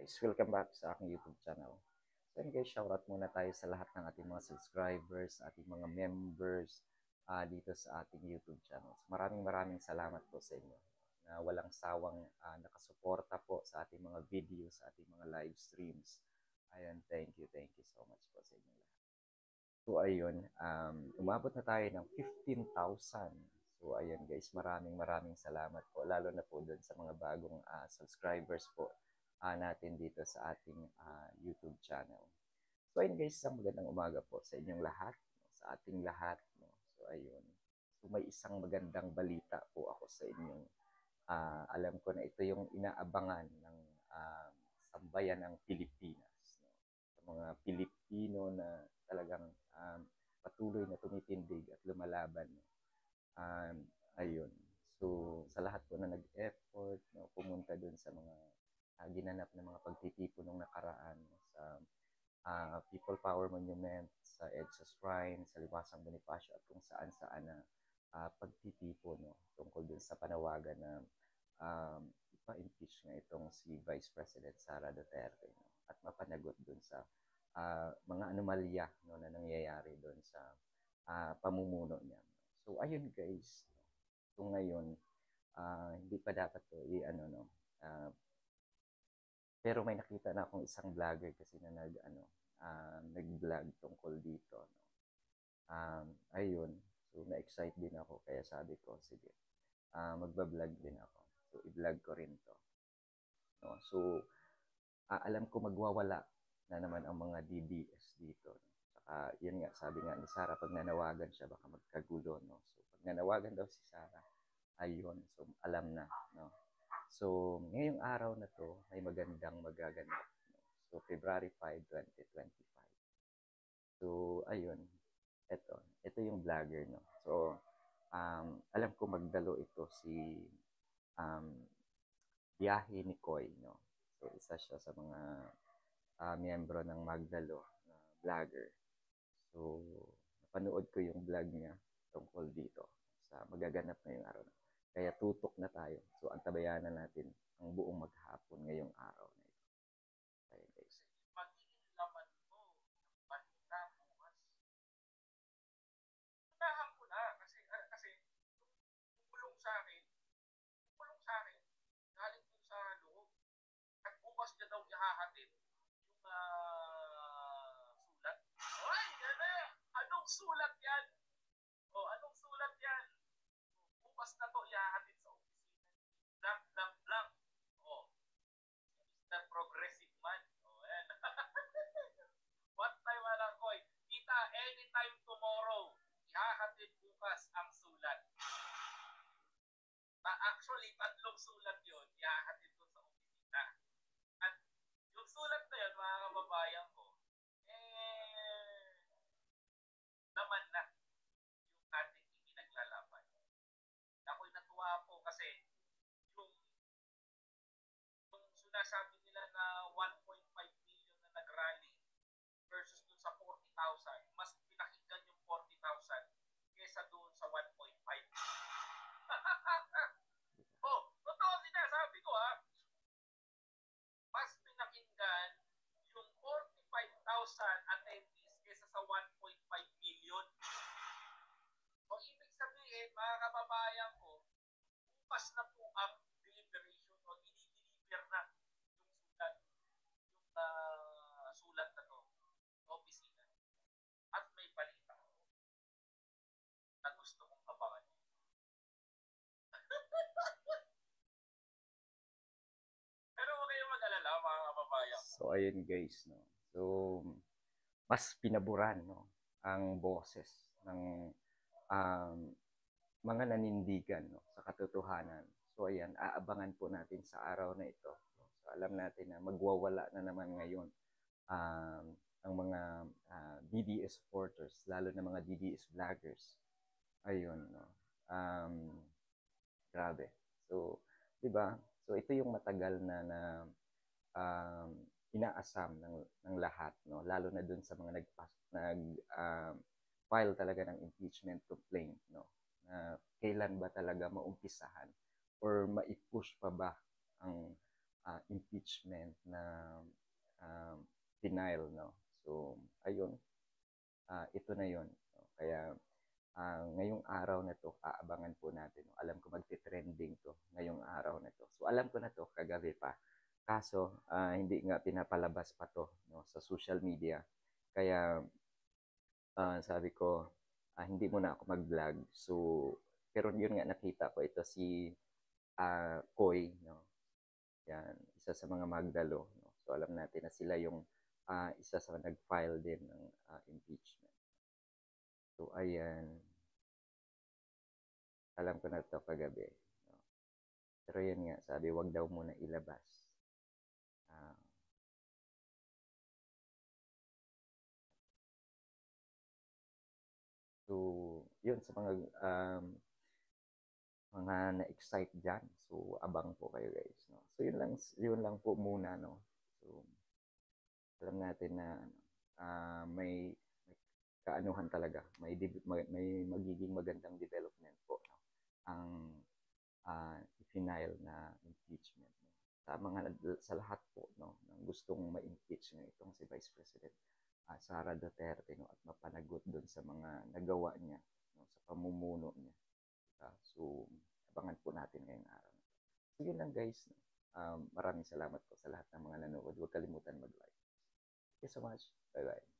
guys, welcome back sa aking YouTube channel. So yun guys, shoutout muna tayo sa lahat ng ating mga subscribers, ating mga members dito sa ating YouTube channel. So, maraming salamat po sa inyo na walang sawang nakasuporta po sa ating mga videos, sa ating mga live streams. Ayun, thank you so much po sa inyo lahat. So ayun, umabot na tayo ng 15,000. So ayun guys, maraming salamat po, lalo na po doon sa mga bagong subscribers po natin dito sa ating YouTube channel. So ayun guys, isang magandang umaga po sa inyong lahat, sa ating lahat. No? So ayun, so may isang magandang balita po ako sa inyong. Alam ko na ito yung inaabangan ng sambayan ng Pilipinas. No? Sa mga Pilipino na talagang patuloy na tumitindig at lumalaban. No? Ayun. So, sa lahat po na nag-effort, no, pumunta dun sa mga ginanap na mga pagtitipon nung nakaraan sa People Power Monument, sa EDSA Shrine, sa Liwasang Bonifacio at kung saan-saan na pagtitipon no, tungkol dun sa panawagan na ipa-impeach nga itong si Vice President Sara Duterte no, at mapanagot dun sa mga anomalya no, na nangyayari dun sa pamumuno niya. So, ayun guys, so ngayon, hindi pa dapat to no, pero may nakita na akong isang vlogger kasi na nag-vlog tungkol dito. No? Ayun, so na-excite din ako kaya sabi ko, sige, magba-vlog din ako. So, i-vlog ko rin to. No? So, alam ko magwawala na naman ang mga DDS dito. No? Saka, yun nga, sabi nga ni Sara, pag nanawagan siya, baka magkagulo. No? So, pag nanawagan daw si Sara, ayun, so alam na. No? So, ngayong araw na to, may magandang magaganap. No? So, February 5, 2025. So, ayun, ito yung vlogger. No? So, alam ko magdalo ito si Biyahe ni Koy. No? So, isa siya sa mga miyembro ng Magdalo na vlogger. So, napanood ko yung vlog niya tungkol dito sa magaganap ngayong araw na. Kaya tutok na tayo. So, antabayanan natin ang buong maghapon ngayong araw na ito. Kaya guys. Bukas niya daw ihahatid yung sulat. Ay, yan na! Anong sulat yan? O, anong sulat yan? Bukas na to ihahatid sa opisina. Blank. O, Mr. Progressive Man. O, yan. What time alang, Koy? Tita, anytime tomorrow, ihahatid bukas ang sulat. Actually, 3 sulat yun, ihahatid ko sa opisina. At yung sulat na yun, mga kababayan ko, naman na yung ating ipinaglalaban. Ako'y natuwa po kasi yung sinasabi nila na 1.5 million na nag-rally versus dun sa 40,000, mas pinakinggan yung 40,000 kesa dun sa 1.5. Oh, totoo sinasabi ko ha. Mas pinakinggan yung 45,000 attendees kesa sa 1.5 million. So, ibig sabihin, mga kababayan ko, bukas na po ang deliberation o i-deliver na yung sulat na to sa opisina. At may balita ko na gusto kong abangan. Pero huwag kayong mag-alala, mga kababayan. So, ayun guys. No? So, mas pinaburan no, ang boses ng mga nanindigan no, sa katotohanan. So ayan, aabangan po natin sa araw na ito. So alam natin na magwawala na naman ngayon ang mga DDS supporters, lalo na mga DDS vloggers. Ayun, no. Grabe. So, 'di ba? So ito yung matagal na inaasam ng lahat, no, lalo na dun sa mga file talaga ng impeachment complaint, no, na kailan ba talaga maumpisahan or maipush pa ba ang impeachment na denial, no? So, ayun, ito na yon. No? Kaya, ngayong araw na to, aabangan po natin. No? Alam ko magti-trending to ngayong araw na to. So, alam ko na to kagabi pa. Kaso, hindi nga pinapalabas pa to, no, sa social media. Kaya, sabi ko, hindi muna ako mag-vlog. So, pero yun nga nakita ko ito si Koy, no? Yan, isa sa mga Magdalo. No? So, alam natin na sila yung isa sa nag-file din ng impeachment. So, ayan. Alam ko na ito kagabi. No? Pero yan nga, sabi, wag daw muna ilabas. Uh, so, yun sa mga na-excite dyan. So, abang po kayo guys. No? So, yun lang po muna. No? So, alam natin na may kaanuhan talaga. May magiging magandang development po. No? Ang final na impeachment. No? Sa lahat po no, ng gustong ma-impeach ng itong si Vice President Sara Duterte no, at mapanagot doon sa mga nagawa niya no, sa pamumuno niya. So, abangan po natin ngayong araw. So, yun lang guys. No? Maraming salamat po sa lahat ng mga nanood. Huwag kalimutan mag-like. Thank you so much. Bye-bye.